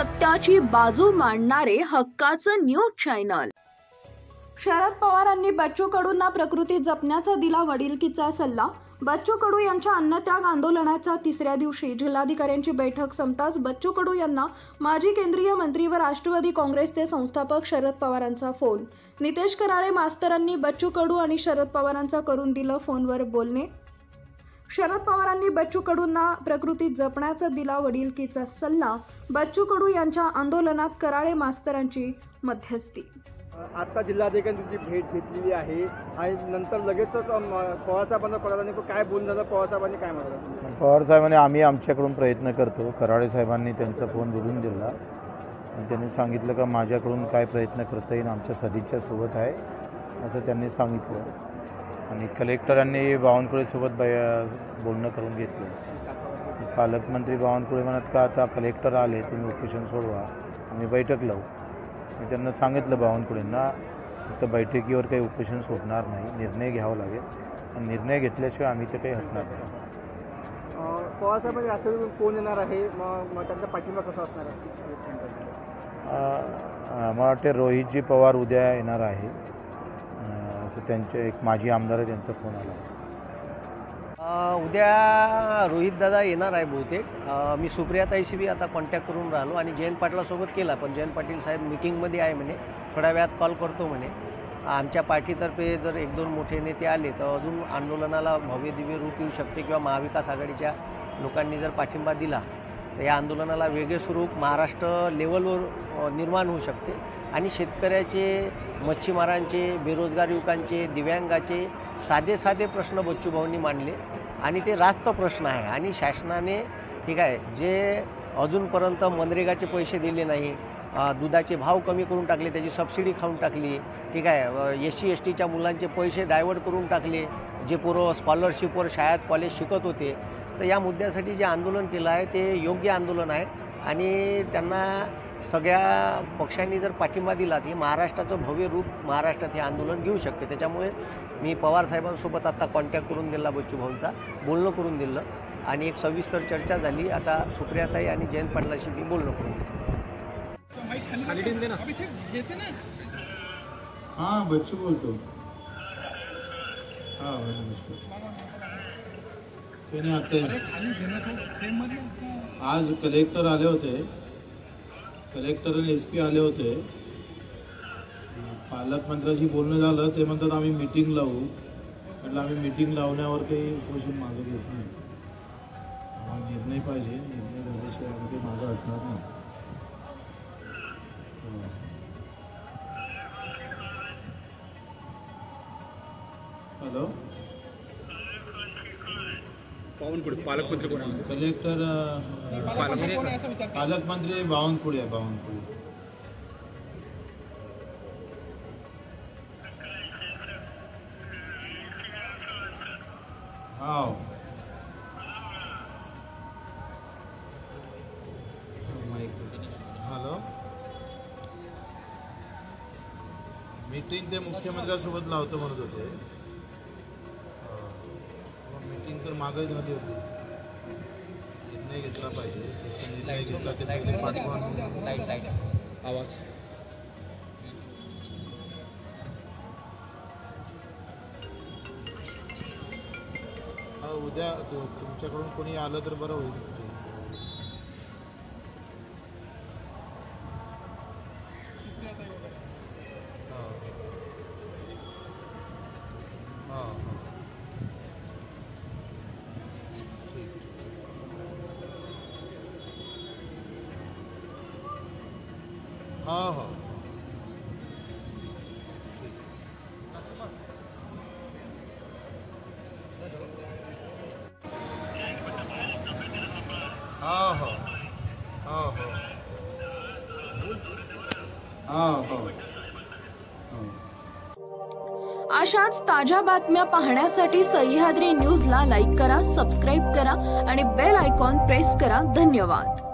सत्याची बाजू मांडणारे हक्काचं न्यूज चॅनल। शरद पवारांनी बच्चू कडूंना प्रकृती जपण्याचा दिला वडिलकीचा सल्ला। बच्चू कडू यांच्या अन्नत्याग आंदोलनाच्या तिसऱ्या दिवशी जिल्हाधिकाऱ्यांची बैठक संपताच बच्चू कडू यांना माजी केंद्रीय मंत्री व राष्ट्रवादी काँग्रेसचे संस्थापक शरद पवारांचा फोन। नितेश कराळे मास्तरांनी बच्चू कडू आणि शरद पवारांचा करून दिलं फोनवर बोलणे। शरद पवारांनी बच्चू कडूंना प्रकृती जपण्याचा दिला वडिलकीचा सल्ला। बच्चू कडू यांच्या आंदोलनात कराळे मास्तरांची मध्यस्थी। आता जिल्हाधिकाऱ्यांची भेट घेतलेली आहे आणि नंतर लगेचच पवारसाहेबांना कळालं काय बोलणं झालं, पवारसाहेबांनी काय म्हटलं? पवारसाहेबांनी आम्ही आमच्याकडून प्रयत्न करतो। कराळे साहेबांनी त्यांचा फोन जोडून दिला आणि त्यांनी सांगितलं का माझ्याकडून काय प्रयत्न करता येईल, आमच्या सदिच्छा सोबत आहे असं त्यांनी सांगितलं। आणि कलेक्टरांनी बावनकुळेसोबत बोलणं करून घेतलं। पालकमंत्री बावनकुळे म्हणत का आता कलेक्टर आले तुम्ही उपोषण सोडवा, आम्ही बैठक लावू। मी त्यांना सांगितलं बावनकुळेंना फक्त बैठकीवर काही उपोषण सोडणार नाही, निर्णय घ्यावा लागेल आणि निर्णय घेतल्याशिवाय आम्ही ते काही हटणार नाही। पवारसाहेबांनी राष्ट्रवादीतून कोण येणार आहे, मग त्यांचा पाठिंबा कसा असणार आहे? मला वाटते रोहितजी पवार उद्या येणार आहे असं त्यांचे एक माजी आमदार आहे त्यांचा फोन आला। उद्या रोहित दादा येणार आहे बहुतेक। मी सुप्रियाताईशी बी आता कॉन्टॅक्ट करून राहिलो आणि जयंत पाटलासोबत केला, पण जयंत पाटील साहेब मीटिंगमध्ये आहे म्हणे, थोड्या वेळात कॉल करतो म्हणे। आमच्या पार्टीतर्फे जर एक दोन मोठे नेते आले तर अजून आंदोलनाला भव्य दिव्य रूप येऊ शकते किंवा महाविकास आघाडीच्या लोकांनी जर पाठिंबा दिला तर या आंदोलनाला वेगळे स्वरूप महाराष्ट्र लेवलवर निर्माण होऊ शकते आणि शेतकऱ्याचे, मच्छीमारांचे, बेरोजगार युवकांचे, दिव्यांगाचे साधे प्रश्न बच्चू भाऊंनी मांडले आणि ते रास्त प्रश्न आहे। आणि शासनाने ठीक आहे जे अजूनपर्यंत मनरेगाचे पैसे दिले नाही, दुधाचे भाव कमी करून टाकले, त्याची सबसिडी खाऊन टाकली, ठीक आहे SC STच्या मुलांचे पैसे डायवर्ट करून टाकले, जे पोरं स्कॉलरशिपवर शाळेत कॉलेज शिकत होते। तर या मुद्द्यासाठी जे आंदोलन केलं आहे ते योग्य आंदोलन आहे आणि त्यांना सगळ्या पक्षांनी जर पाठिंबा दिला तर महाराष्ट्राचं भव्य रूप महाराष्ट्रात हे आंदोलन घेऊ शकते। त्याच्यामुळे मी पवारसाहेबांसोबत आता कॉन्टॅक्ट करून दिला, बच्चू भाऊंचा बोलणं करून दिलं आणि एक सविस्तर चर्चा झाली। आता सुप्रियाताई आणि जयंत पाटलाशी मी बोलणं करून दिलं। हां बच्चू बोलतो। हां त्याने आता आज कलेक्टर आले होते, कलेक्टर आणि SP आले होते। पालकमंत्र्यांशी बोलणं झालं, ते म्हणतात आम्ही मीटिंग लावू। म्हटलं आम्ही मीटिंग लावण्यावर काही उपोषण मागं घेत नाही, आम्हाला निर्णय पाहिजे, निर्णय झाल्याशिवाय आम्ही काही मागं हटणार नाही। हॅलो पालकमंत्री कोण? कलेक्टर पालकमंत्री बावनकुळे आहे, बावनकुळे। हां हॅलो मीटिंग ते मुख्यमंत्र्यांसोबत लावतो म्हणत होते। मीटिंग तर मागे झाली होती, निर्णय घेतला पाहिजे, निर्णय घेतला ते पहिले पाठवा। आवाज उद्या तुमच्याकडून कोणी आलं तर बरं होईल। हाँ हाँ अशाच ताज्या बातम्या पाहण्यासाठी सह्याद्री न्यूजला लाईक करा, सबस्क्राईब करा आणि बेल आयकॉन प्रेस करा। धन्यवाद।